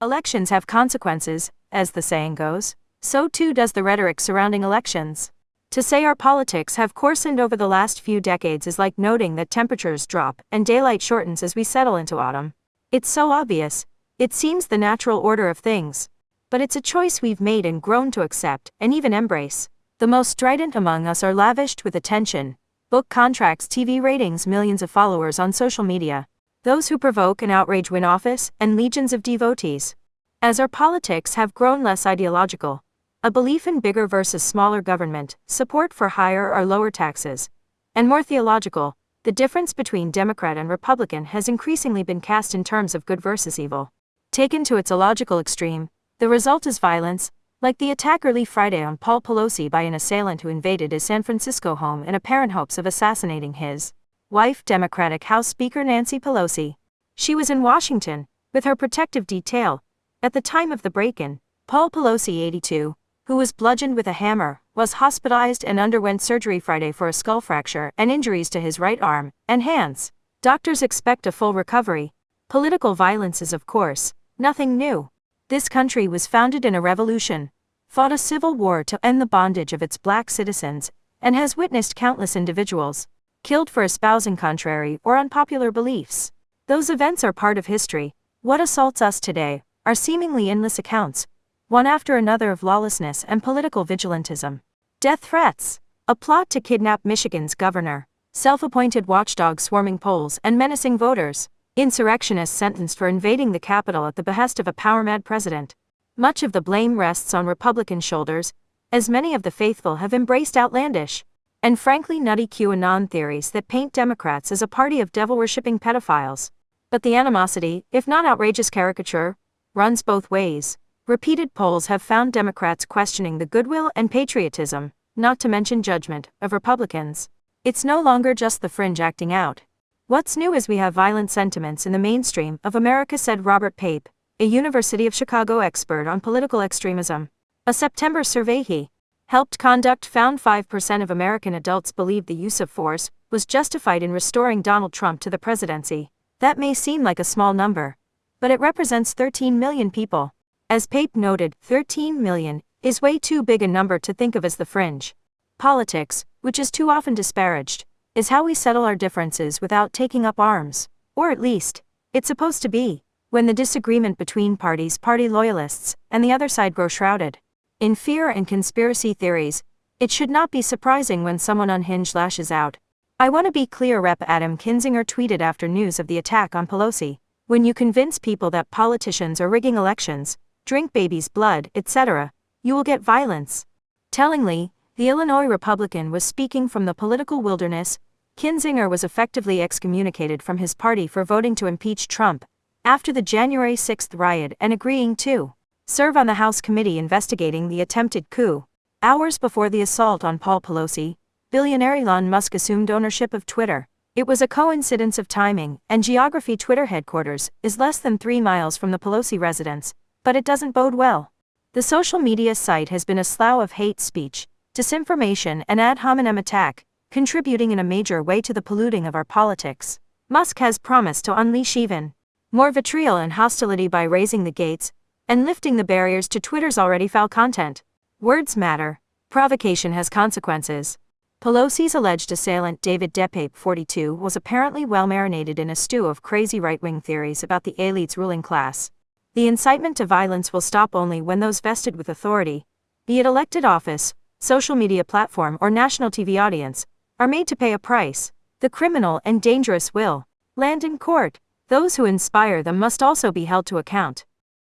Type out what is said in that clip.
Elections have consequences, as the saying goes. So too does the rhetoric surrounding elections. To say our politics have coarsened over the last few decades is like noting that temperatures drop and daylight shortens as we settle into autumn. It's so obvious. It seems the natural order of things. But it's a choice we've made and grown to accept, and even embrace. The most strident among us are lavished with attention. Book contracts, TV ratings, millions of followers on social media. Those who provoke and outrage win office, and legions of devotees. As our politics have grown less ideological, a belief in bigger versus smaller government, support for higher or lower taxes, and more theological, the difference between Democrat and Republican has increasingly been cast in terms of good versus evil. Taken to its illogical extreme, the result is violence, like the attack early Friday on Paul Pelosi by an assailant who invaded his San Francisco home in apparent hopes of assassinating his wife, Democratic House Speaker Nancy Pelosi. She was in Washington, with her protective detail. At the time of the break-in, Paul Pelosi, 82, who was bludgeoned with a hammer, was hospitalized and underwent surgery Friday for a skull fracture and injuries to his right arm and hands. Doctors expect a full recovery. Political violence is, of course, nothing new. This country was founded in a revolution, fought a civil war to end the bondage of its black citizens, and has witnessed countless individuals killed for espousing contrary or unpopular beliefs. Those events are part of history. What assaults us today are seemingly endless accounts, one after another, of lawlessness and political vigilantism. Death threats, a plot to kidnap Michigan's governor, self-appointed watchdogs swarming polls and menacing voters, insurrectionists sentenced for invading the Capitol at the behest of a power-mad president. Much of the blame rests on Republican shoulders, as many of the faithful have embraced outlandish and frankly nutty QAnon theories that paint Democrats as a party of devil-worshipping pedophiles. But the animosity, if not outrageous caricature, runs both ways. Repeated polls have found Democrats questioning the goodwill and patriotism, not to mention judgment, of Republicans. It's no longer just the fringe acting out. What's new is we have violent sentiments in the mainstream of America, said Robert Pape, a University of Chicago expert on political extremism. A September survey he helped conduct found 5% of American adults believed the use of force was justified in restoring Donald Trump to the presidency. That may seem like a small number, but it represents 13 million people. As Pape noted, 13 million is way too big a number to think of as the fringe. Politics, which is too often disparaged, is how we settle our differences without taking up arms, or at least, it's supposed to be. When the disagreement between party loyalists, and the other side grow shrouded in fear and conspiracy theories, it should not be surprising when someone unhinged lashes out. I want to be clear, Rep. Adam Kinzinger tweeted after news of the attack on Pelosi. When you convince people that politicians are rigging elections, drink babies' blood, etc., you will get violence. Tellingly, the Illinois Republican was speaking from the political wilderness. Kinzinger was effectively excommunicated from his party for voting to impeach Trump after the January 6 riot and agreeing to serve on the House committee investigating the attempted coup. Hours before the assault on Paul Pelosi, billionaire Elon Musk assumed ownership of Twitter. It was a coincidence of timing and geography. Twitter headquarters is less than 3 miles from the Pelosi residence, but it doesn't bode well. The social media site has been a slough of hate speech, disinformation and ad hominem attack, contributing in a major way to the polluting of our politics. Musk has promised to unleash even more vitriol and hostility by raising the gates and lifting the barriers to Twitter's already foul content. Words matter. Provocation has consequences. Pelosi's alleged assailant, David DePape, 42, was apparently well marinated in a stew of crazy right-wing theories about the elite's ruling class. The incitement to violence will stop only when those vested with authority, be it elected office, social media platform or national TV audience, are made to pay a price. The criminal and dangerous will land in court. Those who inspire them must also be held to account.